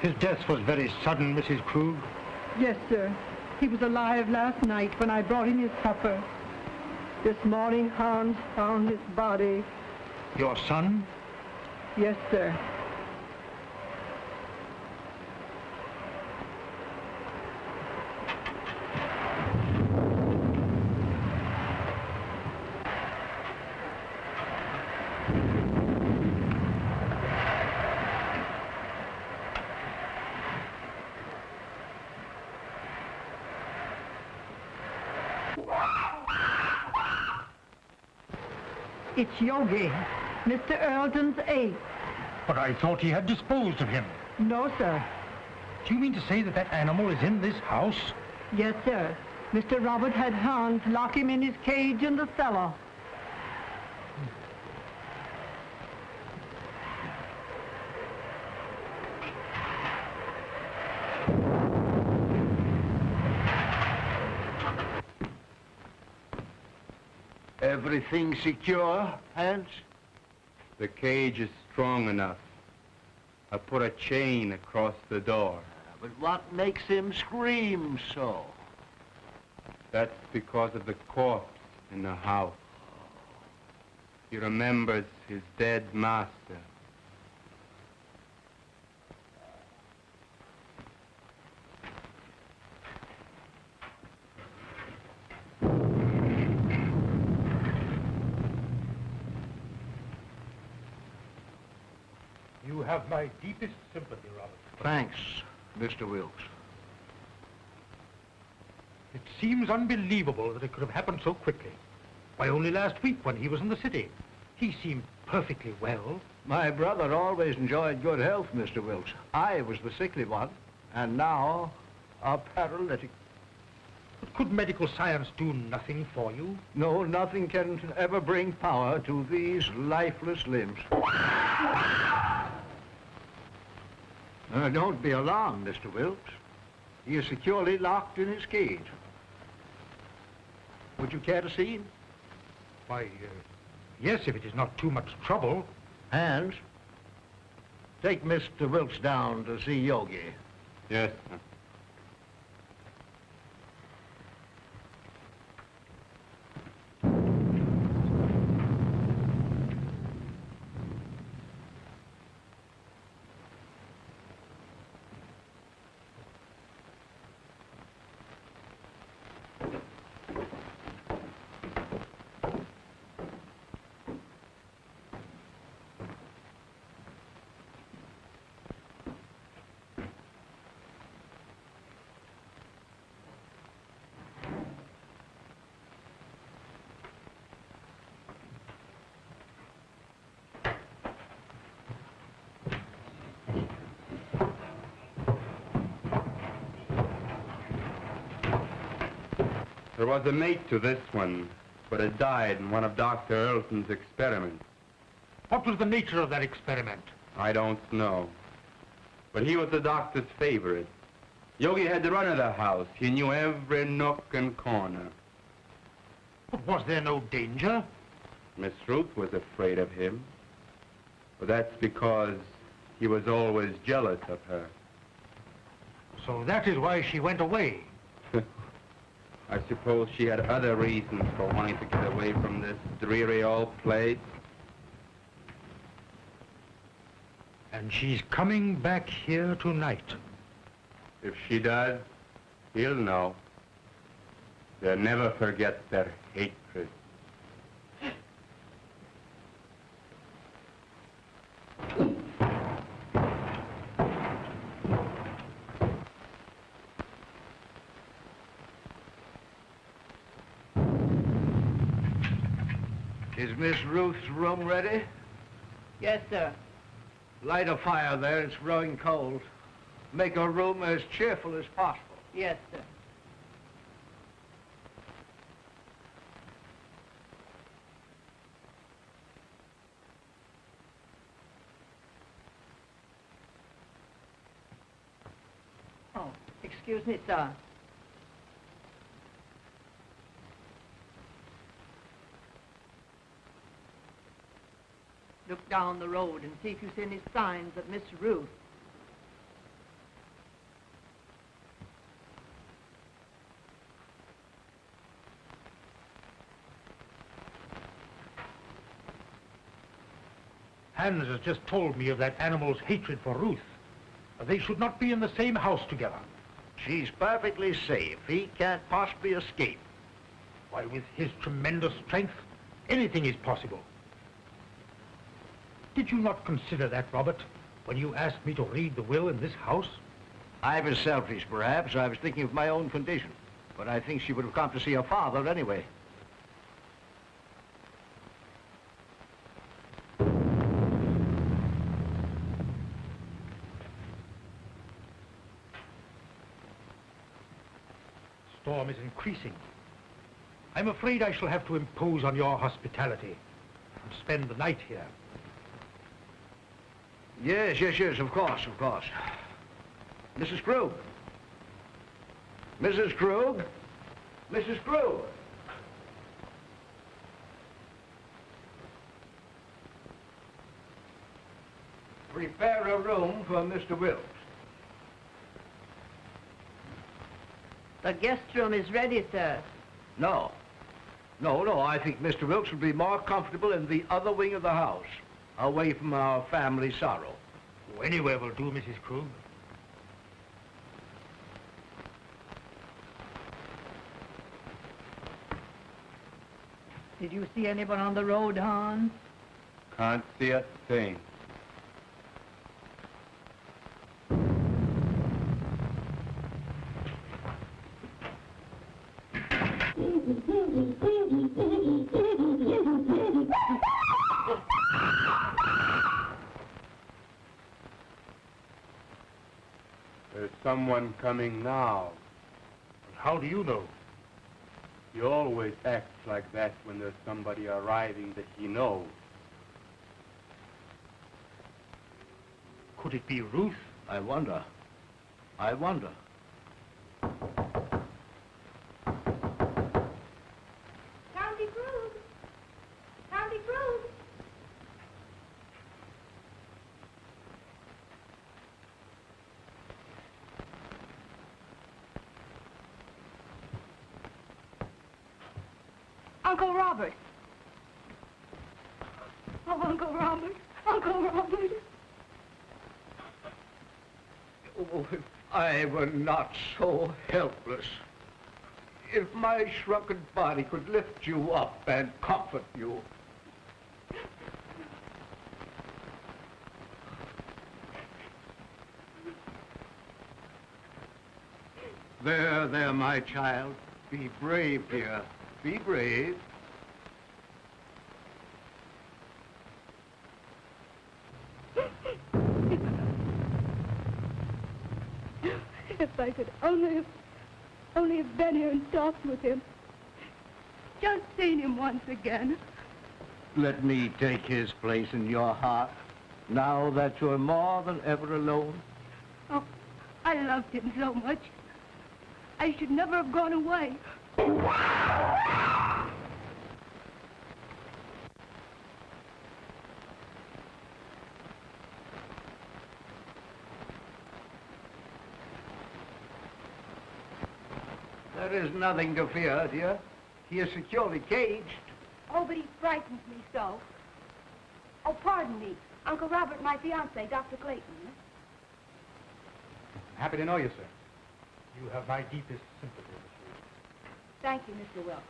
His death was very sudden, Mrs. Krug. Yes, sir. He was alive last night when I brought him his supper. This morning, Hans found his body. Your son? Yes, sir. It's Yogi, Mr. Earleton's ape. But I thought he had disposed of him. No, sir. Do you mean to say that that animal is in this house? Yes, sir. Mr. Robert had Hans lock him in his cage in the cellar. Everything secure, Hans? The cage is strong enough. I put a chain across the door. But what makes him scream so? That's because of the corpse in the house. He remembers his dead master. You have my deepest sympathy, Robert. Thanks, Mr. Wilkes. It seems unbelievable that it could have happened so quickly. Why, only last week when he was in the city, he seemed perfectly well. My brother always enjoyed good health, Mr. Wilkes. I was the sickly one, and now a paralytic. But could medical science do nothing for you? No, nothing can ever bring power to these lifeless limbs. Don't be alarmed, Mr. Wilkes. He is securely locked in his cage. Would you care to see him? Why, yes, if it is not too much trouble. Hans, take Mr. Wilkes down to see Yogi. Yes, sir. There was a mate to this one, but it died in one of Dr. Earleton's experiments. What was the nature of that experiment? I don't know. But he was the doctor's favorite. Yogi had the run of the house. He knew every nook and corner. But was there no danger? Miss Ruth was afraid of him. But that's because he was always jealous of her. So that is why she went away. I suppose she had other reasons for wanting to get away from this dreary old place. And she's coming back here tonight. If she does, he'll know. They'll never forget their hatred. Is Miss Ruth's room ready? Yes, sir. Light a fire there. It's growing cold. Make her room as cheerful as possible. Yes, sir. Oh, excuse me, sir. Look down the road and see if you see any signs of Miss Ruth. Hans has just told me of that animal's hatred for Ruth. They should not be in the same house together. She's perfectly safe. He can't possibly escape. Why, with his tremendous strength, anything is possible. Did you not consider that, Robert, when you asked me to read the will in this house? I was selfish, perhaps. I was thinking of my own condition. But I think she would have come to see her father anyway. Storm is increasing. I'm afraid I shall have to impose on your hospitality and spend the night here. Yes, of course. Mrs. Krug. Mrs. Krug. Mrs. Krug. Prepare a room for Mr. Wilkes. The guest room is ready, sir. No. I think Mr. Wilkes would be more comfortable in the other wing of the house, away from our family sorrow. Oh, anywhere will do, Mrs. Krug. Did you see anyone on the road, Hans? Can't see a thing. There's someone coming now. How do you know? He always acts like that when there's somebody arriving that he knows. Could it be Ruth? I wonder. County Krug! County Krug! Uncle Robert! Oh, Uncle Robert! Uncle Robert! Oh, if I were not so helpless. If my shrunken body could lift you up and comfort you. There, my child. Be brave, dear. Be brave. If I could only have been here and talked with him. Just seen him once again. Let me take his place in your heart, now that you're more than ever alone. Oh, I loved him so much. I should never have gone away. There is nothing to fear, dear. He is securely caged. Oh, but he frightens me so. Oh, pardon me. Uncle Robert, my fiancé, Dr. Clayton. Happy to know you, sir. You have my deepest sympathy, Miss Ruth. Thank you, Mr. Wilkes.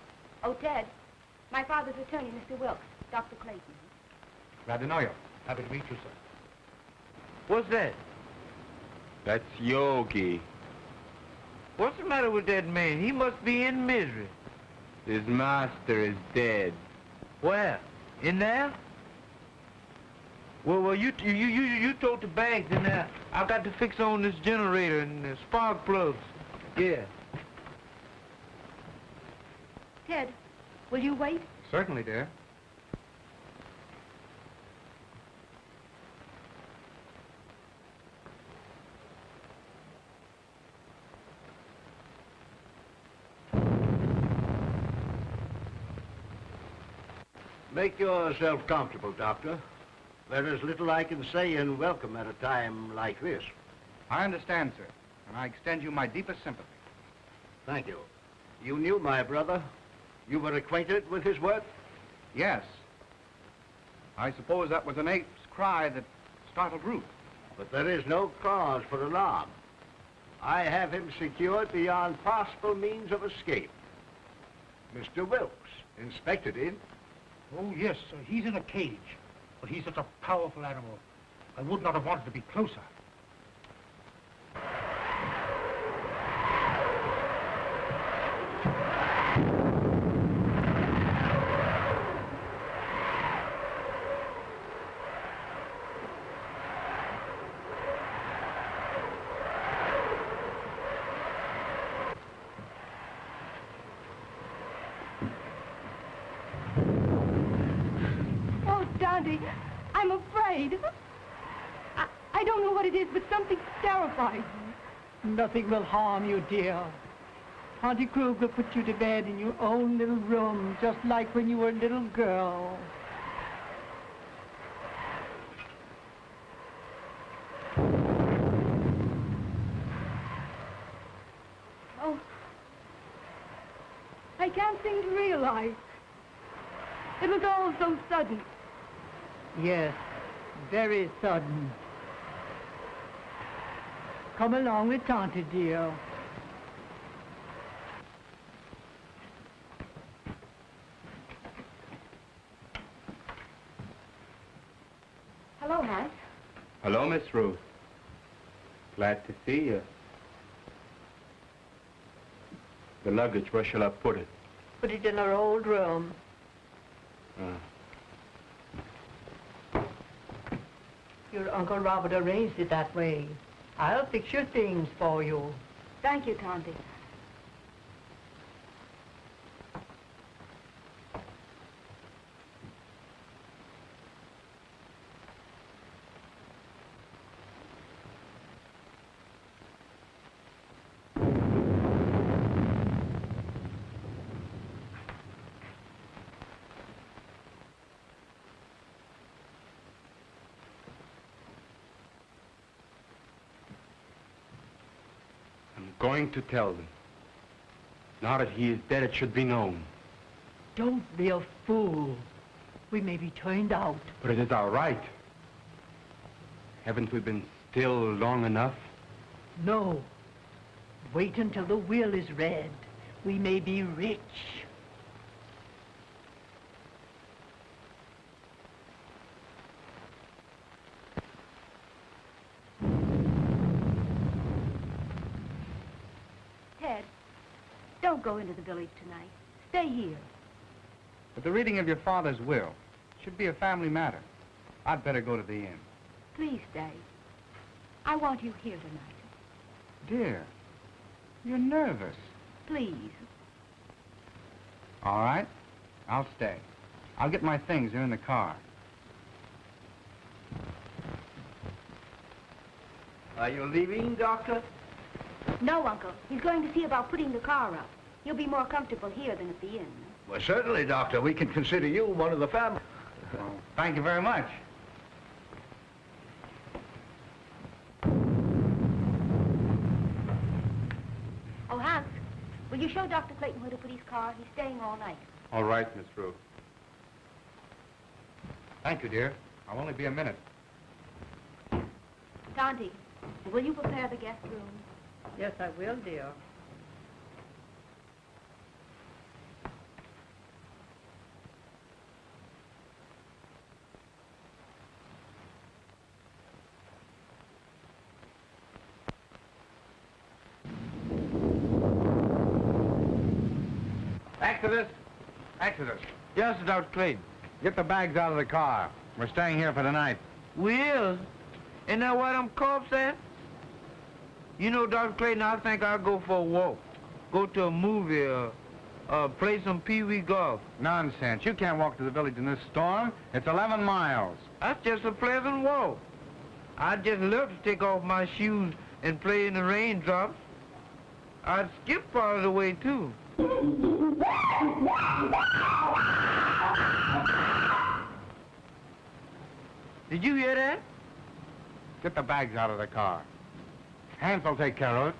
Oh, Ted, my father's attorney, Mr. Wilkes, Dr. Clayton. Glad to know you. Happy to meet you, sir. What's that? That's Yogi. What's the matter with that man? He must be in misery. His master is dead. Where? In there? Well, you told the bank, and I got to fix on this generator and the spark plugs. Yeah. Ted, will you wait? Certainly, dear. Make yourself comfortable, Doctor. There is little I can say in welcome at a time like this. I understand, sir, and I extend you my deepest sympathy. Thank you. You knew my brother. You were acquainted with his work? Yes. I suppose that was an ape's cry that startled Ruth. But there is no cause for alarm. I have him secured beyond possible means of escape. Mr. Wilkes, inspected him. Oh, yes, sir. He's in a cage. But he's such a powerful animal. I would not have wanted to be closer. Oh, Dante, I'm afraid. I don't know what it is, but something's terrifying me. Nothing will harm you, dear. Auntie Krug will put you to bed in your own little room, just like when you were a little girl. Oh, I can't seem to realize. It was all so sudden. Yes, very sudden. Come along with Tante, dear. Hello, Hans. Hello, Miss Ruth. Glad to see you. The luggage, where shall I put it? Put it in our old room. Your Uncle Robert arranged it that way. I'll fix your things for you. Thank you, Tante. Going to tell them. Now that he is dead, it should be known. Don't be a fool. We may be turned out. But it is our right. Haven't we been still long enough? No. Wait until the will is read. We may be rich. Ted, don't go into the village tonight. Stay here. But the reading of your father's will should be a family matter. I'd better go to the inn. Please stay. I want you here tonight. Dear, you're nervous. Please. All right, I'll stay. I'll get my things. They're in the car. Are you leaving, Doctor? No, Uncle. He's going to see about putting the car up. You'll be more comfortable here than at the inn. Well, certainly, Doctor. We can consider you one of the family. Well, thank you very much. Oh, Hans, will you show Dr. Clayton where to put his car? He's staying all night. All right, Miss Ruth. Thank you, dear. I'll only be a minute. Tante, will you prepare the guest room? Yes, I will, dear. Exodus! Exodus! Yes, Dr. Clayton. Get the bags out of the car. We're staying here for the night. We is? Isn't that why them cops at? You know, Dr. Clayton, I think I'll go for a walk. Go to a movie or play some pee-wee golf. Nonsense. You can't walk to the village in this storm. It's 11 miles. That's just a pleasant walk. I'd just love to take off my shoes and play in the raindrops. I'd skip part of the way, too. Did you hear that? Get the bags out of the car. Hans will take care of it.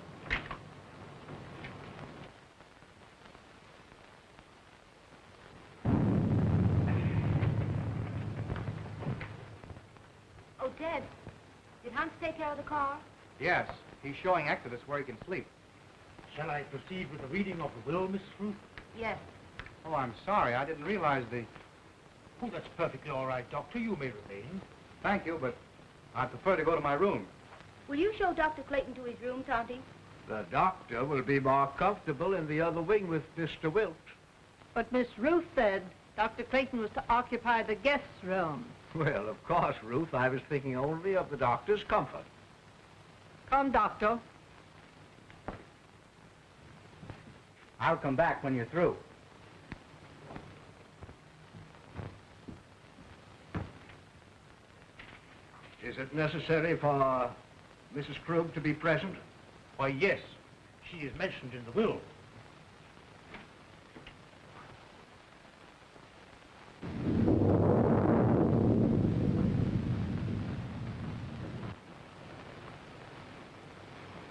Ted, did Hans take care of the car? Yes, he's showing Exodus where he can sleep. Shall I proceed with the reading of the will, Miss Ruth? Yes. Oh, I'm sorry. I didn't realize the... Oh, that's perfectly all right, Doctor. You may remain. Thank you, but I prefer to go to my room. Will you show Dr. Clayton to his room, Tonty? The doctor will be more comfortable in the other wing with Mr. Wilt. But Miss Ruth said Dr. Clayton was to occupy the guest room. Well, of course, Ruth, I was thinking only of the doctor's comfort. Come, Doctor. I'll come back when you're through. Is it necessary for Mrs. Krug to be present? Why, yes. She is mentioned in the will.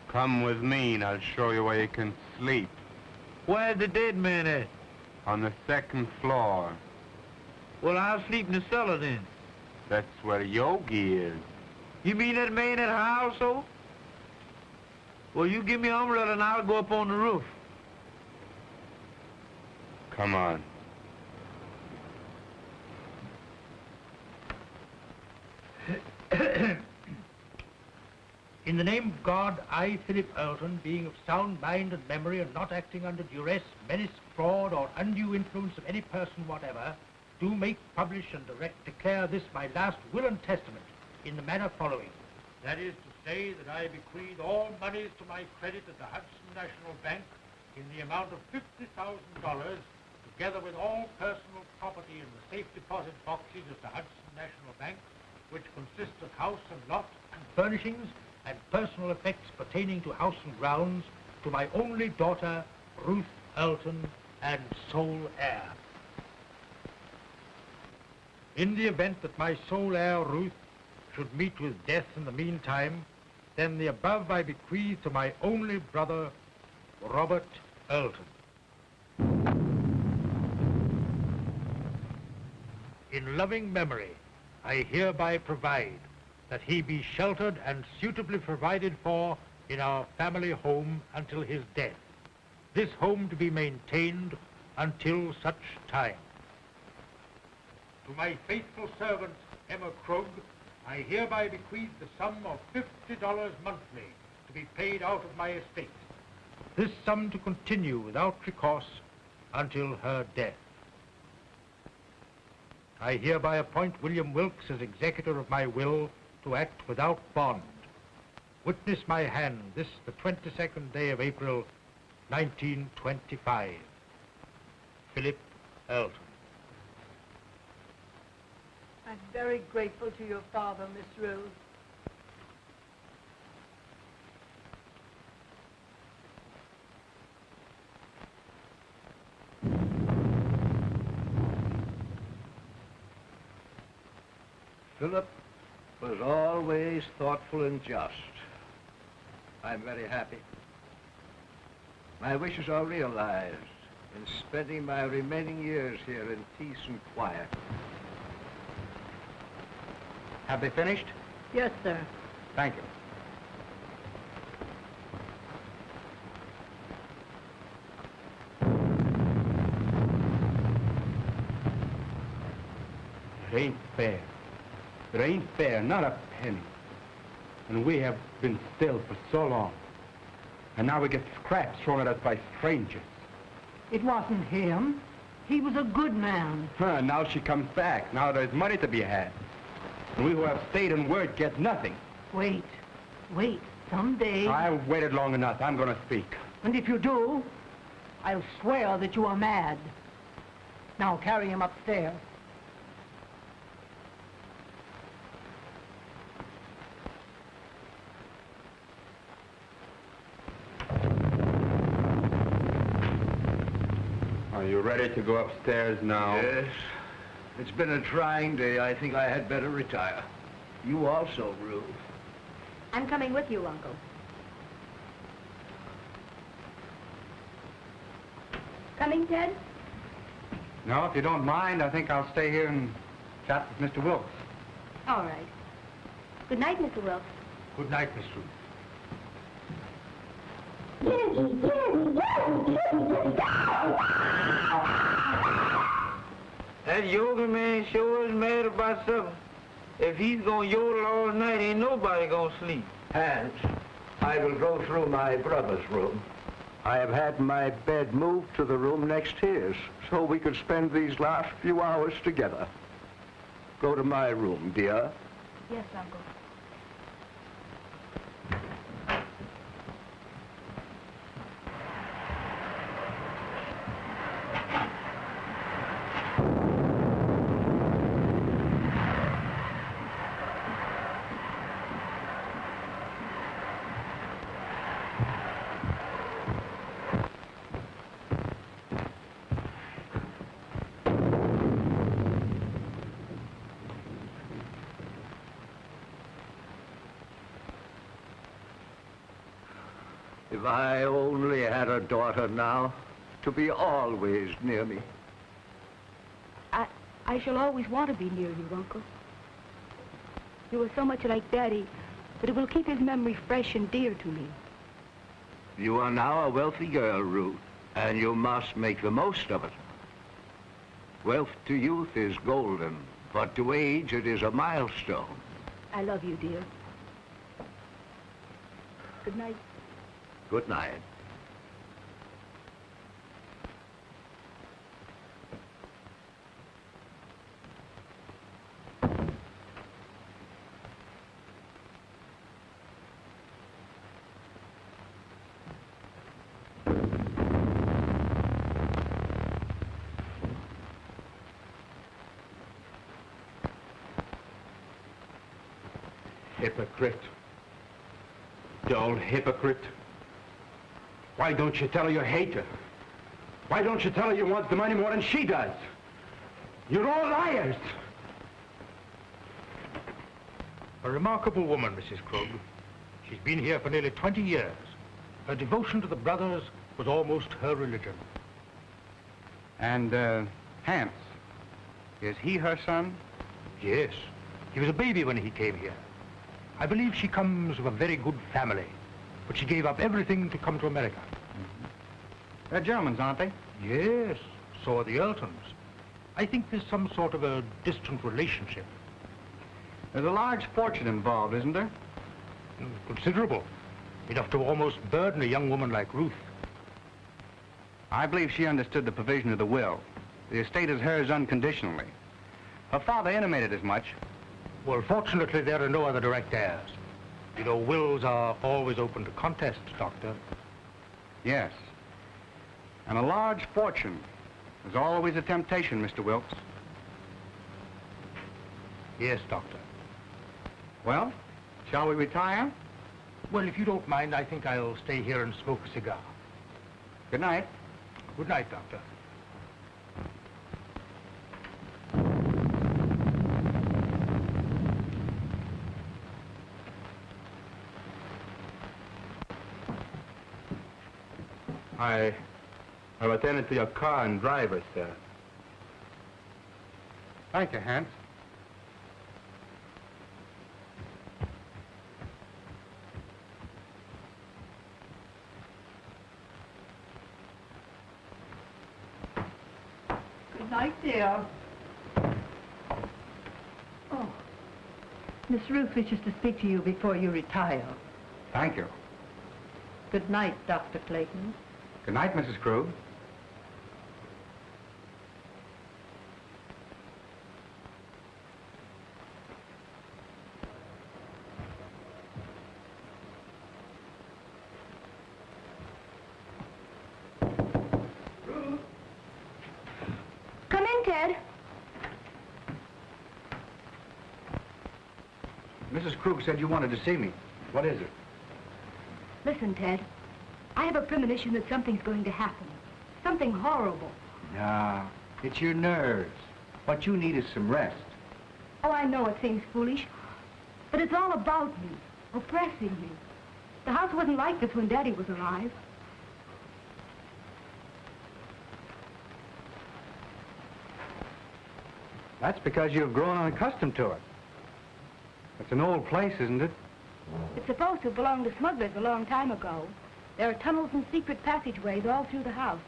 Come with me and I'll show you where you can sleep. Where's the dead man at? On the second floor. Well, I'll sleep in the cellar then. That's where Yogi is. You mean that man at the house, so? Well, you give me an umbrella and I'll go up on the roof. Come on. In the name of God, I, Philip Earlton, being of sound mind and memory and not acting under duress, menace, fraud, or undue influence of any person whatever, do make, publish, and declare this my last will and testament in the manner following. That is to say that I bequeath all monies to my credit at the Hudson National Bank in the amount of $50,000, together with all personal property in the safe deposit boxes of the Hudson National Bank, which consists of house and lot and furnishings and personal effects pertaining to house and grounds, to my only daughter, Ruth Earlton, and sole heir. In the event that my sole heir, Ruth, should meet with death in the meantime, then the above I bequeath to my only brother, Robert Earlton. In loving memory, I hereby provide that he be sheltered and suitably provided for in our family home until his death. This home to be maintained until such time. To my faithful servant, Emma Krug, I hereby bequeath the sum of $50 monthly to be paid out of my estate. This sum to continue without recourse until her death. I hereby appoint William Wilkes as executor of my will to act without bond. Witness my hand this the 22nd day of April, 1925. Philip Earlton. I'm very grateful to your father, Miss Rose. Philip was always thoughtful and just. I'm very happy. My wishes are realized in spending my remaining years here in peace and quiet. Have they finished? Yes, sir. Thank you. It ain't fair. It ain't fair, not a penny. And we have been still for so long. And now we get scraps thrown at us by strangers. It wasn't him. He was a good man. Now she comes back. Now there's money to be had. And we who have stayed in word get nothing. Wait. Someday... I've waited long enough. I'm going to speak. And if you do, I'll swear that you are mad. Now carry him upstairs. Are you ready to go upstairs now? Yes. It's been a trying day. I think I had better retire. You also, Ruth. I'm coming with you, Uncle. Coming, Ted? No, if you don't mind, I think I'll stay here and chat with Mr. Wilkes. All right. Good night, Mr. Wilkes. Good night, Miss Ruth. That yoga man sure is mad about something. If he's gonna yodel all night, ain't nobody gonna sleep. Hans, I will go through my brother's room. I have had my bed moved to the room next to his, so we could spend these last few hours together. Go to my room, dear. Yes, Uncle. If I only had a daughter now, to be always near me. I shall always want to be near you, Uncle. You are so much like Daddy that it will keep his memory fresh and dear to me. You are now a wealthy girl, Ruth, and you must make the most of it. Wealth to youth is golden, but to age it is a milestone. I love you, dear. Good night. Good night. Hypocrite. Dull hypocrite. Why don't you tell her you hate her? Why don't you tell her you want the money more than she does? You're all liars. A remarkable woman, Mrs. Krug. She's been here for nearly 20 years. Her devotion to the brothers was almost her religion. And, Hans, is he her son? Yes. He was a baby when he came here. I believe she comes of a very good family, but she gave up everything to come to America. They're Germans, aren't they? Yes, so are the Eltons. I think there's some sort of a distant relationship. There's a large fortune involved, isn't there? Considerable. Enough to almost burden a young woman like Ruth. I believe she understood the provision of the will. The estate is hers unconditionally. Her father intimated as much. Well, fortunately, there are no other direct heirs. You know, wills are always open to contest, Doctor. Yes. And a large fortune is always a temptation, Mr. Wilkes. Yes, Doctor. Well, shall we retire? Well, if you don't mind, I think I'll stay here and smoke a cigar. Good night. Good night, Doctor. I've attended to your car and driver, sir. Thank you, Hans. Good night, dear. Oh, Miss Ruth wishes to speak to you before you retire. Thank you. Good night, Dr. Clayton. Good night, Mrs. Krug. Come in, Ted. Mrs. Krug said you wanted to see me. What is it? Listen, Ted. I have a premonition that something's going to happen. Something horrible. No, it's your nerves. What you need is some rest. Oh, I know it seems foolish, but it's all about me, oppressing me. The house wasn't like this when Daddy was alive. That's because you've grown unaccustomed to it. It's an old place, isn't it? It's supposed to have belonged to smugglers a long time ago. There are tunnels and secret passageways all through the house.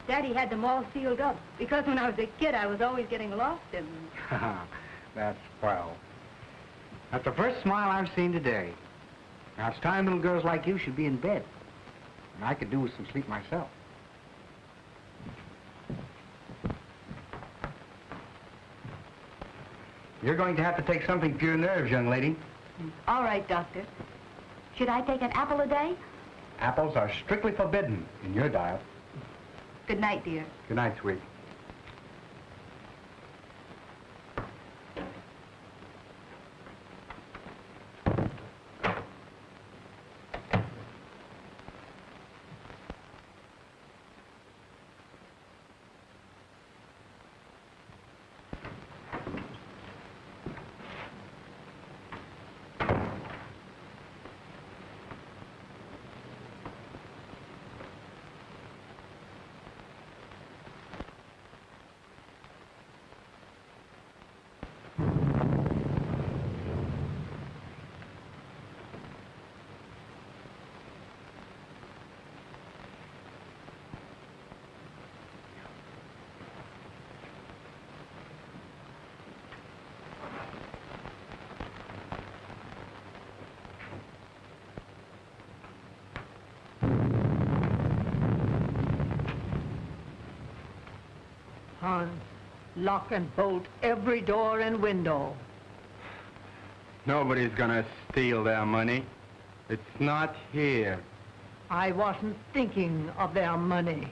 Daddy had them all sealed up, because when I was a kid, I was always getting lost in them. That's swell. That's the first smile I've seen today. Now, it's time little girls like you should be in bed. And I could do with some sleep myself. You're going to have to take something for your nerves, young lady. All right, Doctor. Should I take an apple a day? Apples are strictly forbidden in your diet. Good night, dear. Good night, sweet. Hans, lock and bolt every door and window. Nobody's gonna steal their money. It's not here. I wasn't thinking of their money.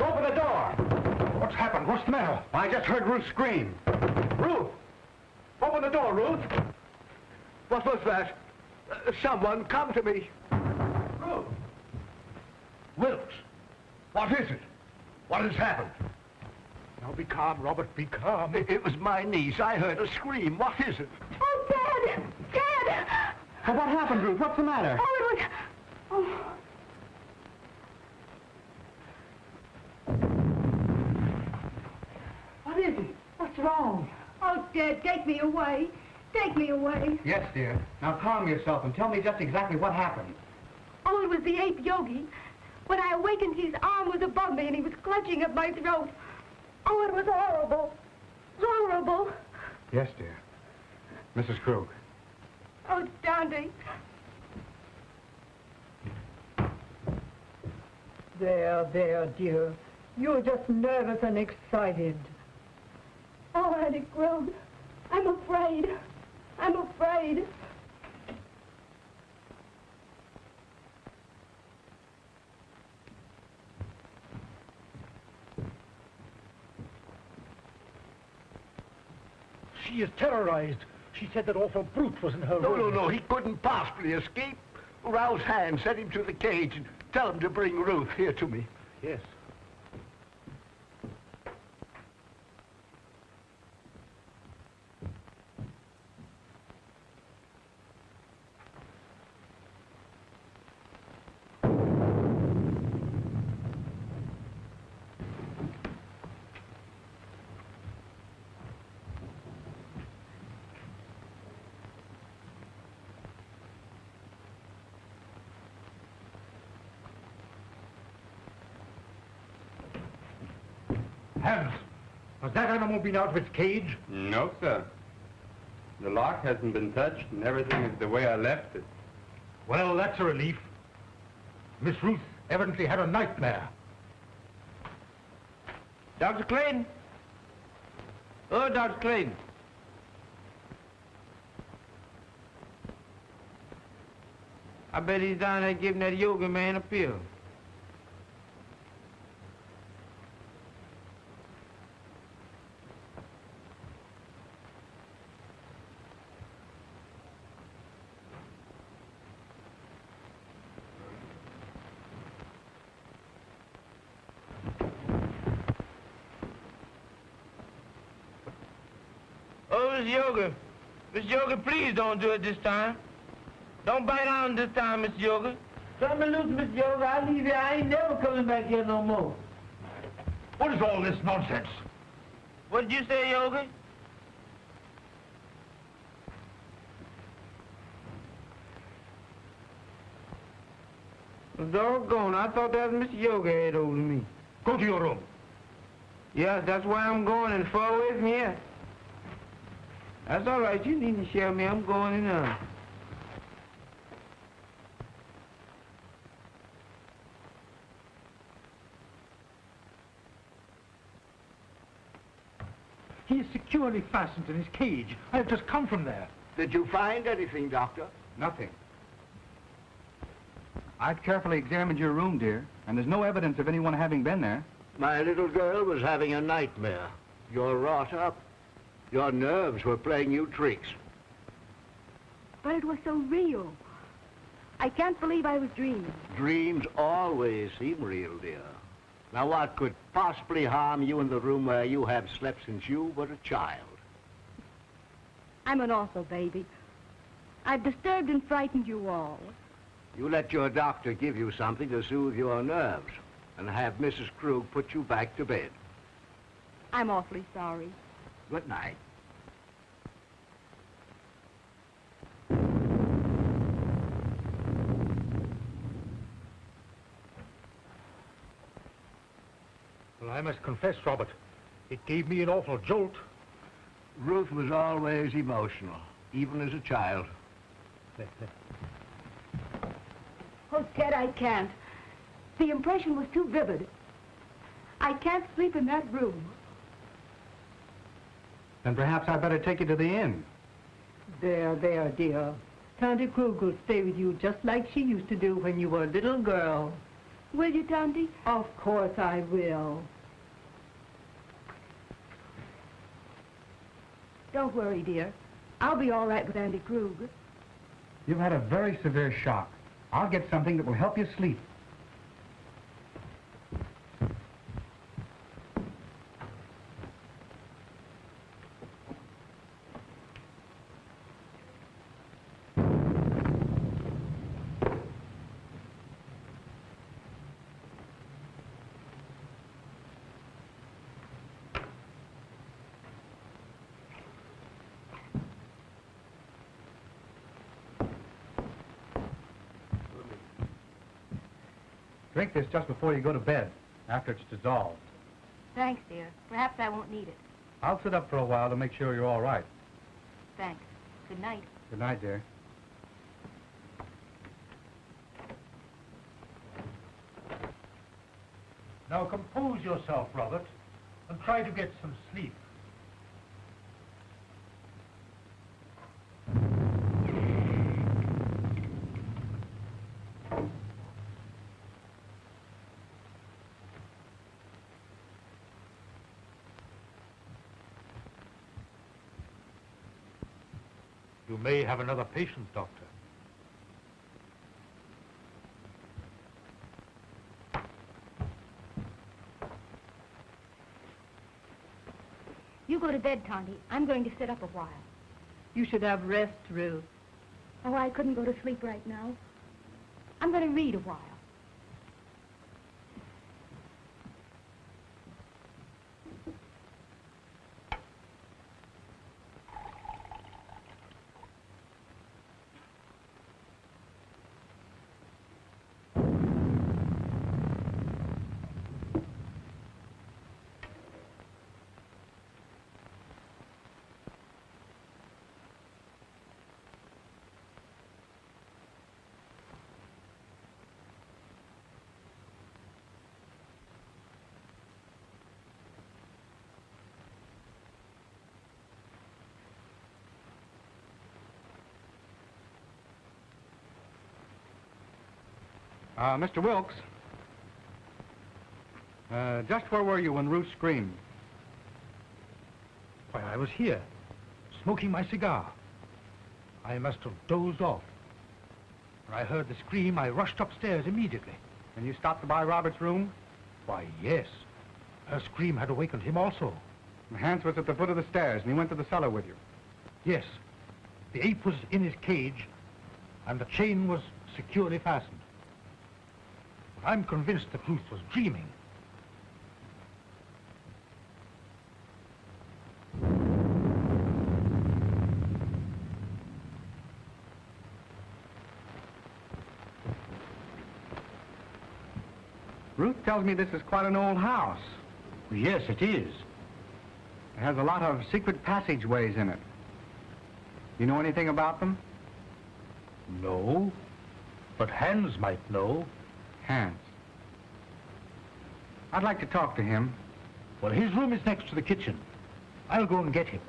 Open the door! What's happened? What's the matter? I just heard Ruth scream. Ruth! Open the door, Ruth! What was that? Someone come to me. Ruth! Wilkes! What is it? What has happened? Now be calm, Robert, be calm. It was my niece. I heard her scream. What is it? Oh, Dad! Dad! Well, what happened, Ruth? What's the matter? Oh, it was... Oh. What is it? What's wrong? Oh, Dad, take me away. Take me away. Yes, dear. Now calm yourself and tell me just exactly what happened. Oh, it was the ape Yogi. When I awakened, his arm was above me and he was clutching at my throat. Oh, it was horrible. Horrible. Yes, dear. Mrs. Krug. Oh, Dante. There, dear. You're just nervous and excited. Oh, Auntie Krug, I'm afraid. I'm afraid. She is terrorized. She said that awful brute was in her room. No, he couldn't possibly escape. Rouse Hand, send him to the cage and tell him to bring Ruth here to me. Yes. Hans, has that animal been out of its cage? No, sir. The lock hasn't been touched, and everything is the way I left it. Well, that's a relief. Miss Ruth evidently had a nightmare. Dr. Clayton? Oh, Dr. Clayton. I bet he's down there giving that yoga man a pill. Oh, Miss Yoga. Miss Yoga, please don't do it this time. Don't bite on this time, Miss Yoga. Cut me loose, Miss Yoga. I leave here. I ain't never coming back here no more. What is all this nonsense? What did you say, Yoga? Doggone, I thought that was Miss Yoga had over me. Go to your room. Yeah, that's where I'm going and far away from here. That's all right. You needn't share me. I'm going in now. He is securely fastened in his cage. I have just come from there. Did you find anything, Doctor? Nothing. I've carefully examined your room, dear, and there's no evidence of anyone having been there. My little girl was having a nightmare. You're wrought up. Your nerves were playing you tricks. But it was so real. I can't believe I was dreaming. Dreams always seem real, dear. Now, what could possibly harm you in the room where you have slept since you were a child? I'm an awful baby. I've disturbed and frightened you all. You let your doctor give you something to soothe your nerves and have Mrs. Krug put you back to bed. I'm awfully sorry. Good night. Well, I must confess, Robert, it gave me an awful jolt. Ruth was always emotional, even as a child. Oh, Ted, I can't. The impression was too vivid. I can't sleep in that room. Then perhaps I'd better take you to the inn. There, dear. Tante Krug will stay with you just like she used to do when you were a little girl. Will you, Tante? Of course I will. Don't worry, dear. I'll be all right with Auntie Krug. You've had a very severe shock. I'll get something that will help you sleep. Drink this just before you go to bed, after it's dissolved. Thanks, dear. Perhaps I won't need it. I'll sit up for a while to make sure you're all right. Thanks. Good night. Good night, dear. Now compose yourself, Robert, and try to get some sleep. You may have another patient, Doctor. You go to bed, Tonty. I'm going to sit up a while. You should have rest, Ruth. Oh, I couldn't go to sleep right now. I'm going to read a while. Mr. Wilkes, just where were you when Ruth screamed? Why, I was here, smoking my cigar. I must have dozed off. When I heard the scream, I rushed upstairs immediately. And you stopped by Robert's room? Why, yes. Her scream had awakened him also. Hans was at the foot of the stairs, and he went to the cellar with you. Yes. The ape was in his cage, and the chain was securely fastened. But I'm convinced that Ruth was dreaming. Ruth tells me this is quite an old house. Yes, it is. It has a lot of secret passageways in it. You know anything about them? No, but Hans might know. Hans. I'd like to talk to him. Well, his room is next to the kitchen. I'll go and get him.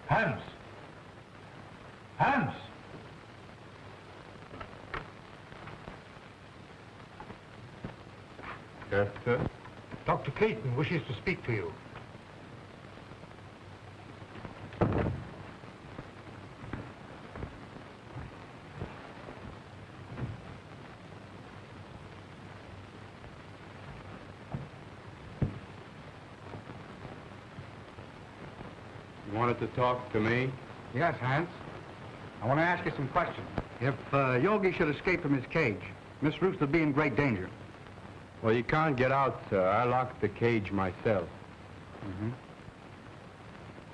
Hans! Hans! Yes, sir? Dr. Clayton wishes to speak to you. You wanted to talk to me? Yes, Hans. I want to ask you some questions. If Yogi should escape from his cage, Miss Ruth would be in great danger. Well, you can't get out, sir. I locked the cage myself. Mm-hmm.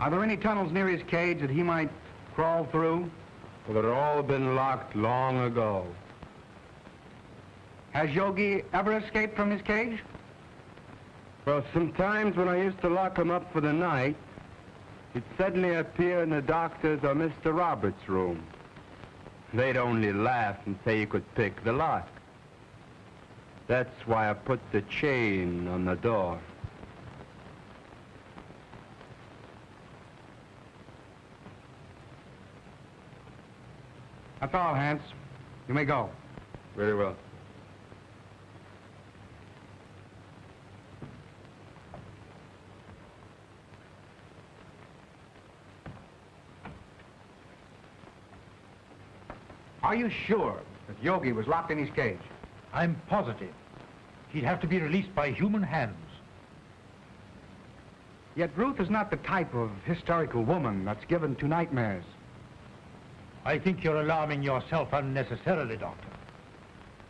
Are there any tunnels near his cage that he might crawl through? Well, they've all been locked long ago. Has Yogi ever escaped from his cage? Well, sometimes when I used to lock him up for the night, he'd suddenly appear in the doctor's or Mr. Roberts' room. They'd only laugh and say he could pick the lock. That's why I put the chain on the door. That's all, Hans. You may go. Very well. Are you sure that Yogi was locked in his cage? I'm positive. He'd have to be released by human hands. Yet Ruth is not the type of hysterical woman that's given to nightmares. I think you're alarming yourself unnecessarily, Doctor.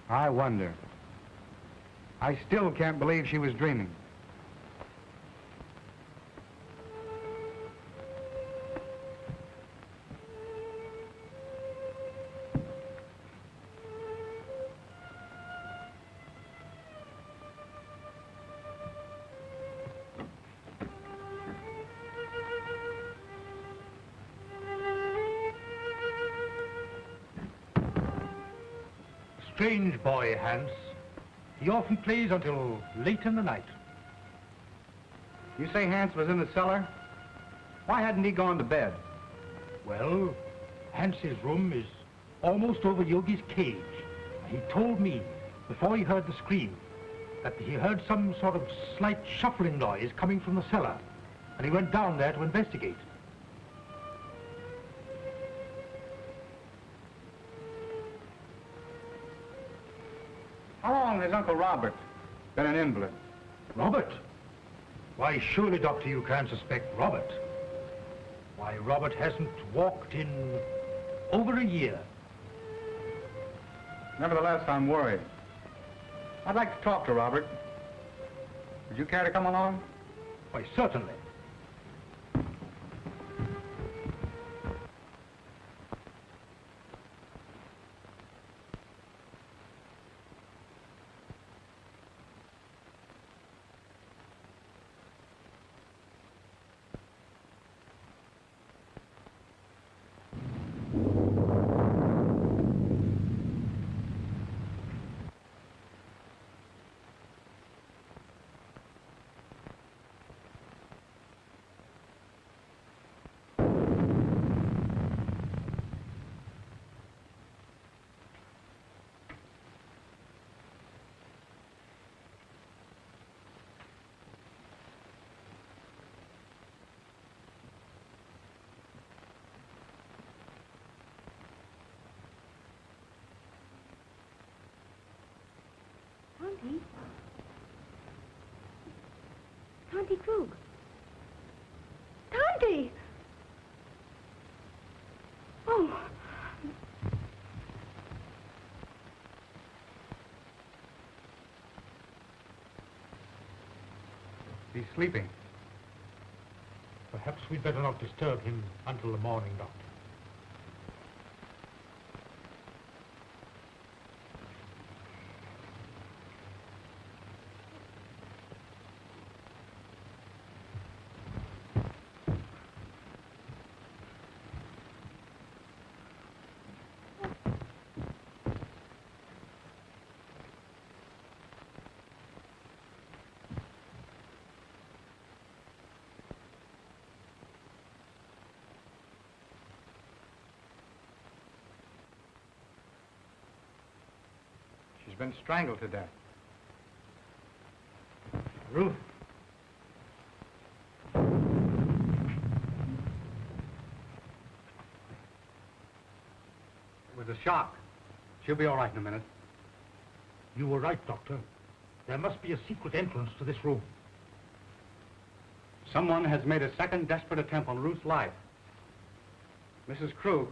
I wonder. I still can't believe she was dreaming. Strange boy, Hans. He often plays until late in the night. You say Hans was in the cellar? Why hadn't he gone to bed? Well, Hans's room is almost over Yogi's cage. He told me, before he heard the scream, that he heard some sort of slight shuffling noise coming from the cellar, and he went down there to investigate. How long has Uncle Robert been an invalid? Robert? Why, surely, Doctor, you can't suspect Robert. Why, Robert hasn't walked in over a year. Nevertheless, I'm worried. I'd like to talk to Robert. Would you care to come along? Why, certainly. Tonty Krug. Tonty! Oh. He's sleeping. Perhaps we'd better not disturb him until the morning, Doctor. She's been strangled to death. Ruth. It was a shock. She'll be all right in a minute. You were right, Doctor. There must be a secret entrance to this room. Someone has made a second desperate attempt on Ruth's life. Mrs. Krug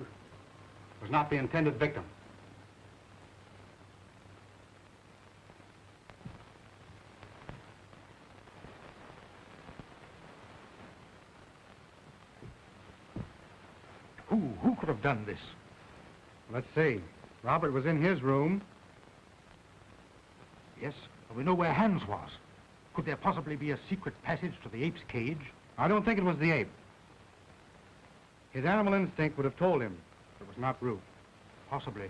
was not the intended victim. Who could have done this? Let's see. Robert was in his room. Yes, we know where Hans was. Could there possibly be a secret passage to the ape's cage? I don't think it was the ape. His animal instinct would have told him it was not Ruth. Possibly.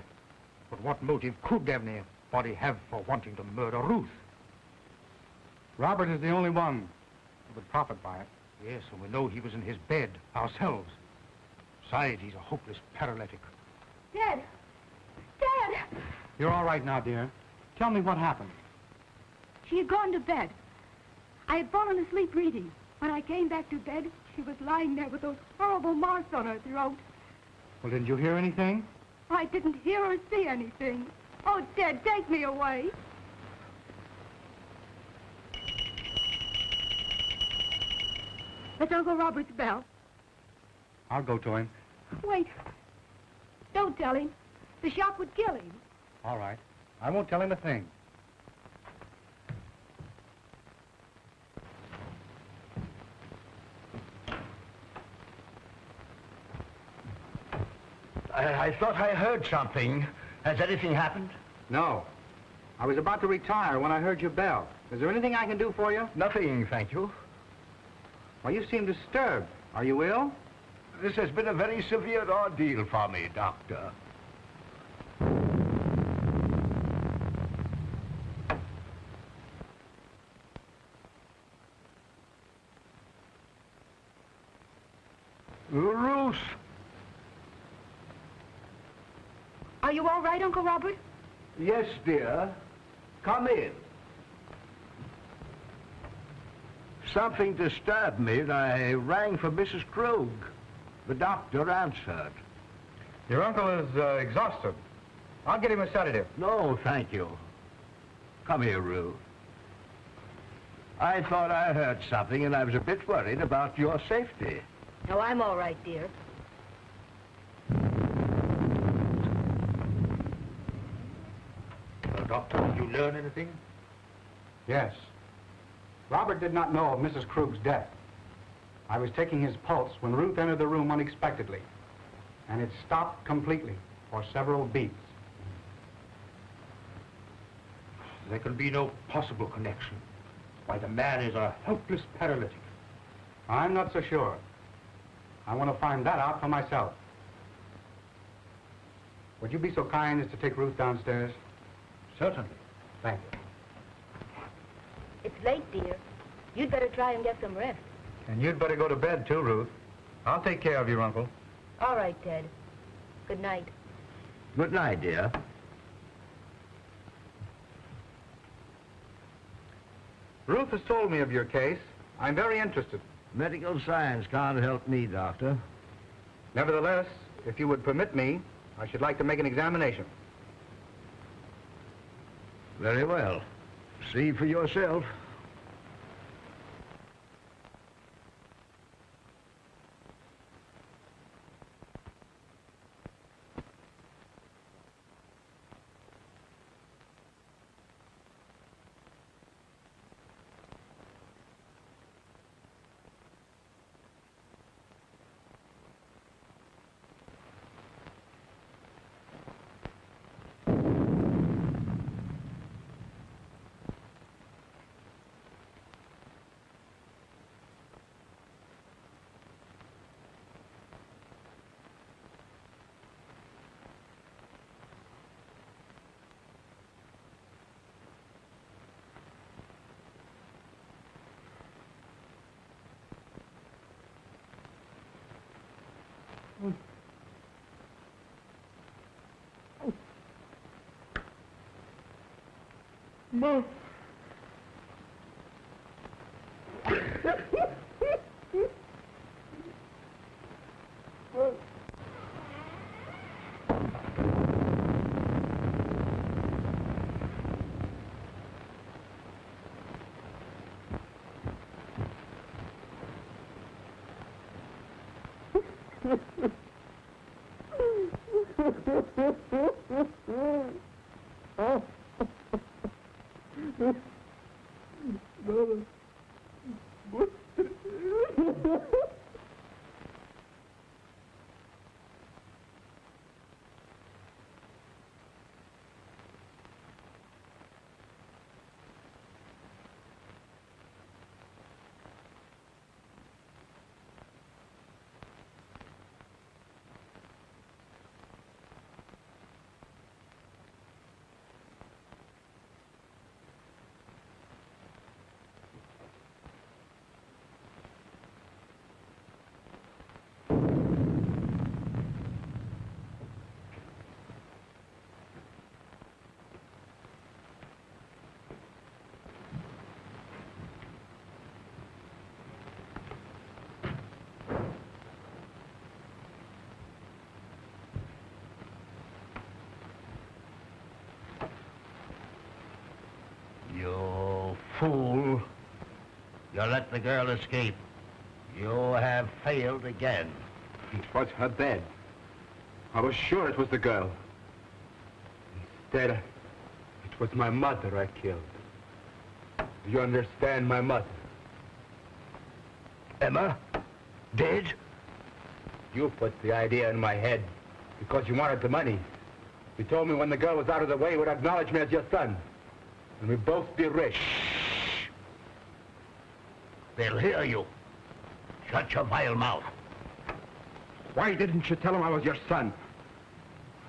But what motive could anybody have for wanting to murder Ruth? Robert is the only one who would profit by it. Yes, and we know he was in his bed ourselves. Besides, he's a hopeless paralytic. Dad! Dad! You're all right now, dear. Tell me what happened. She had gone to bed. I had fallen asleep reading. When I came back to bed, she was lying there with those horrible marks on her throat. Well, didn't you hear anything? I didn't hear or see anything. Oh, Dad, take me away. That's Uncle Robert's bell. I'll go to him. Wait. Don't tell him. The shock would kill him. All right. I won't tell him a thing. I thought I heard something. Has anything happened? No. I was about to retire when I heard your bell. Is there anything I can do for you? Nothing, thank you. Well, you seem disturbed. Are you ill? This has been a very severe ordeal for me, Doctor. Ruth! Are you all right, Uncle Robert? Yes, dear. Come in. Something disturbed me, and I rang for Mrs. Krug. The doctor answered. Your uncle is exhausted. I'll get him a sedative. No, thank you. Come here, Ruth. I thought I heard something, and I was a bit worried about your safety. No, I'm all right, dear. Doctor, did you learn anything? Yes. Robert did not know of Mrs. Krug's death. I was taking his pulse when Ruth entered the room unexpectedly, and it stopped completely for several beats. There can be no possible connection. Why, the man is a helpless paralytic. I'm not so sure. I want to find that out for myself. Would you be so kind as to take Ruth downstairs? Certainly. Thank you. It's late, dear. You'd better try and get some rest. And you'd better go to bed, too, Ruth. I'll take care of your uncle. All right, Ted. Good night. Good night, dear. Ruth has told me of your case. I'm very interested. Medical science can't help me, Doctor. Nevertheless, if you would permit me, I should like to make an examination. Very well. See for yourself. Mom. You fool. You let the girl escape. You have failed again. It was her bed. I was sure it was the girl. Instead, it was my mother I killed. Do you understand, my mother? Emma? Dead? You put the idea in my head. Because you wanted the money. You told me when the girl was out of the way, you would acknowledge me as your son. And we'd both be rich. Shh. They'll hear you. Shut your vile mouth. Why didn't you tell him I was your son?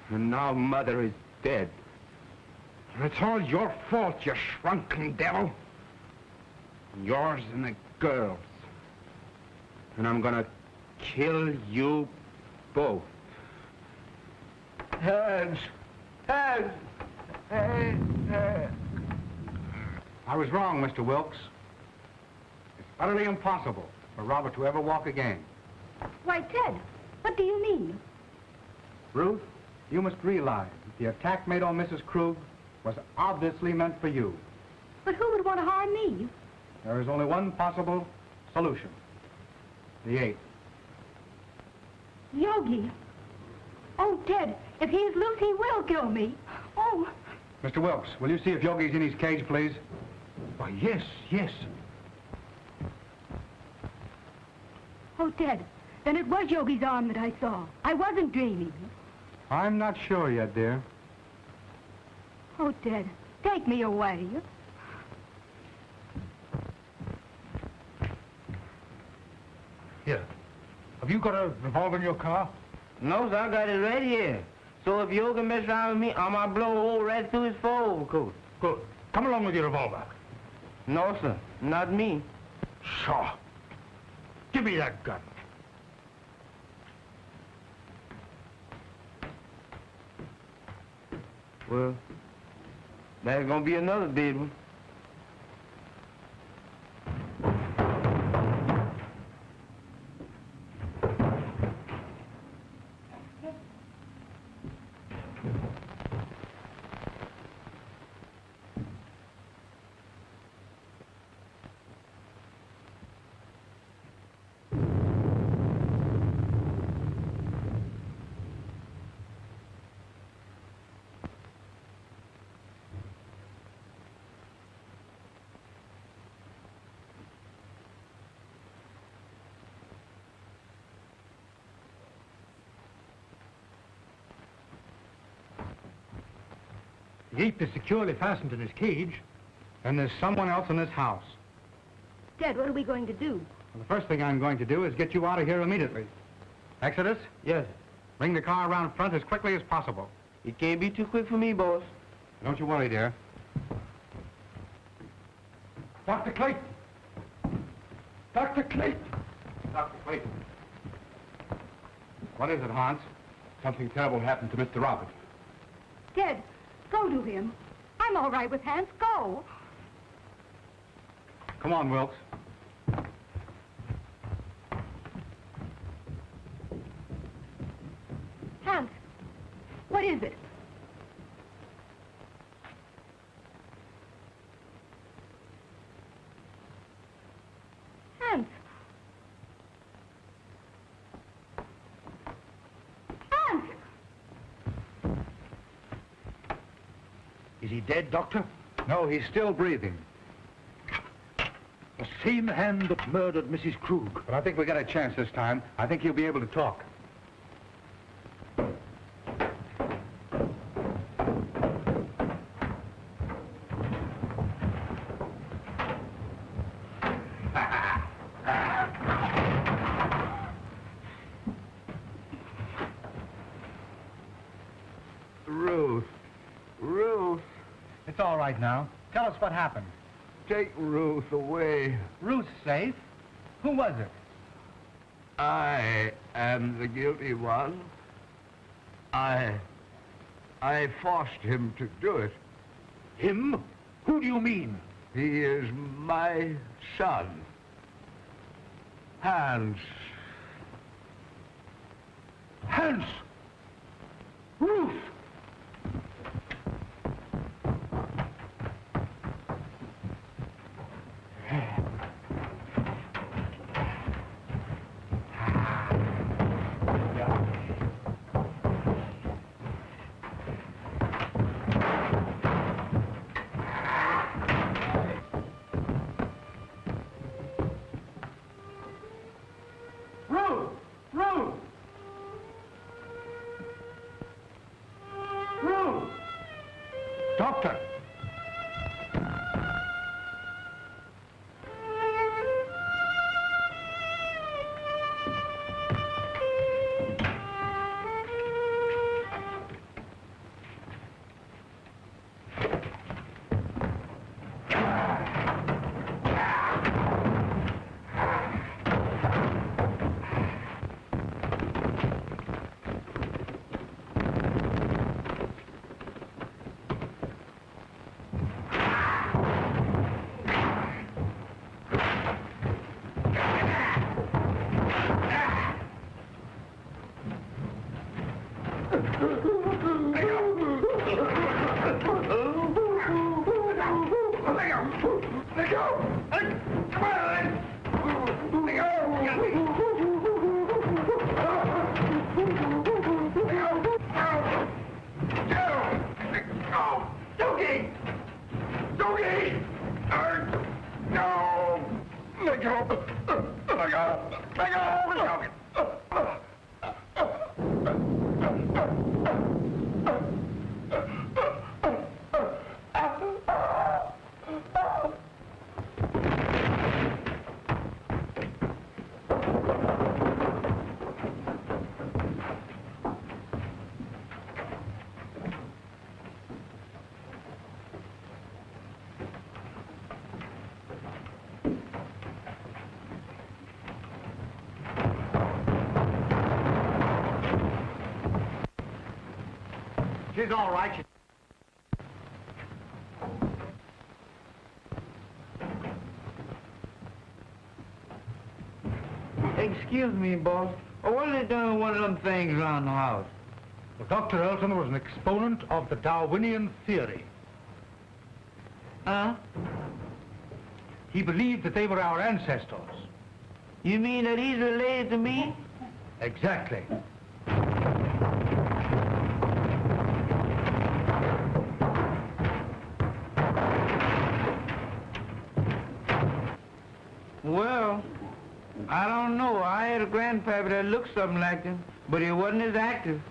And now Mother is dead. And it's all your fault, you shrunken devil. Yours and the girl's. And I'm gonna kill you both. Hands! Hands! I was wrong, Mr. Wilkes. It's utterly impossible for Robert to ever walk again. Why, Ted, what do you mean? Ruth, you must realize that the attack made on Mrs. Krug was obviously meant for you. But who would want to harm me? There is only one possible solution. The ape. Yogi. Oh, Ted, if he's loose, he will kill me. Oh. Mr. Wilkes, will you see if Yogi's in his cage, please? Why, yes, yes. Oh, Ted, then it was Yogi's arm that I saw. I wasn't dreaming. I'm not sure yet, dear. Oh, Ted, take me away. Here. Have you got a revolver in your car? No, sir, I got it right here. So if Yogi mess around with me, I'm gonna blow a hole right through his overcoat. Good. Come along with your revolver. No, sir, not me. Sure. Give me that gun. Well, there's gonna be another dead one. The ape is securely fastened in his cage. And there's someone else in this house. Ted, what are we going to do? Well, the first thing I'm going to do is get you out of here immediately. Exodus, Yes, bring the car around front as quickly as possible. it can't be too quick for me, boss. Don't you worry, dear. Dr. Clayton! Dr. Clayton! Dr. Clayton. What is it, Hans? Something terrible happened to Mr. Robert. Ted, go to him. I'm all right with Hans. Go. Come on, Wilkes. Hans, what is it? Hans. Hans! Is he dead, Doctor? No, he's still breathing. The same hand that murdered Mrs. Krug. But I think we got a chance this time. I think he'll be able to talk. Ruth, It's all right now. Tell us what happened. take Ruth away. Ruth's safe? Who was it? I am the guilty one. I forced him to do it. Him? Who do you mean? He is my son. Hans. Hans! Ruth! Let go! Come on! Let go! Doogie! Doogie! No! Let go! Let go! Let go! She's all right. Excuse me, boss. What are they doing with one of them things around the house? Well, Dr. Elton was an exponent of the Darwinian theory. Huh? He believed that they were our ancestors. You mean that he's related to me? Exactly. Well, I don't know. I had a grandpappy that looked something like him, but he wasn't as active.